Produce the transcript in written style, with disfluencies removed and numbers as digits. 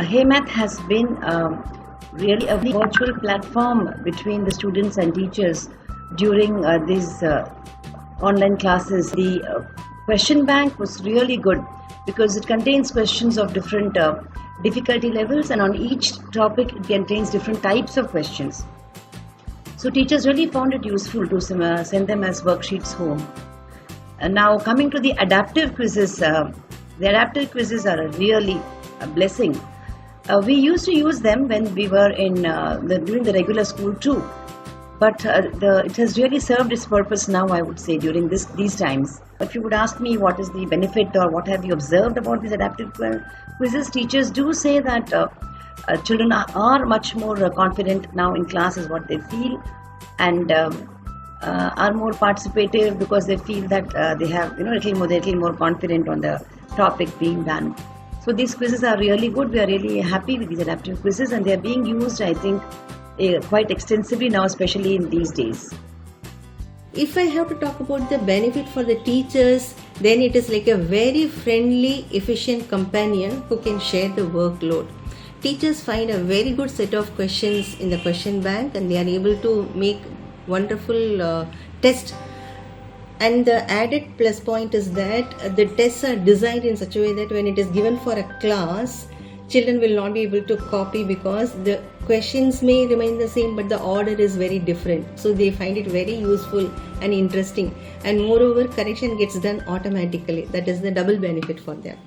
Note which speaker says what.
Speaker 1: HeyMath has been really a virtual platform between the students and teachers during these online classes. The question bank was really good because it contains questions of different difficulty levels, and on each topic it contains different types of questions. So teachers really found it useful to send them as worksheets home. And now coming to the adaptive quizzes, the adaptive quizzes are really a blessing. We used to use them when we were during the regular school too, but it has really served its purpose now, I would say, during these times. If you would ask me what is the benefit or what have you observed about these adaptive quizzes, teachers do say that children are much more confident now in class is what they feel, and are more participative because they feel that they have a little more confident on the topic being done. So these quizzes are really good. We are really happy with these adaptive quizzes, and they are being used, I think, quite extensively now, especially in these days.
Speaker 2: If I have to talk about the benefit for the teachers, then it is like a very friendly, efficient companion who can share the workload. Teachers find a very good set of questions in the question bank, and they are able to make wonderful tests. And the added plus point is that the tests are designed in such a way that when it is given for a class, children will not be able to copy because the questions may remain the same, but the order is very different. So they find it very useful and interesting. And moreover, correction gets done automatically. That is the double benefit for them.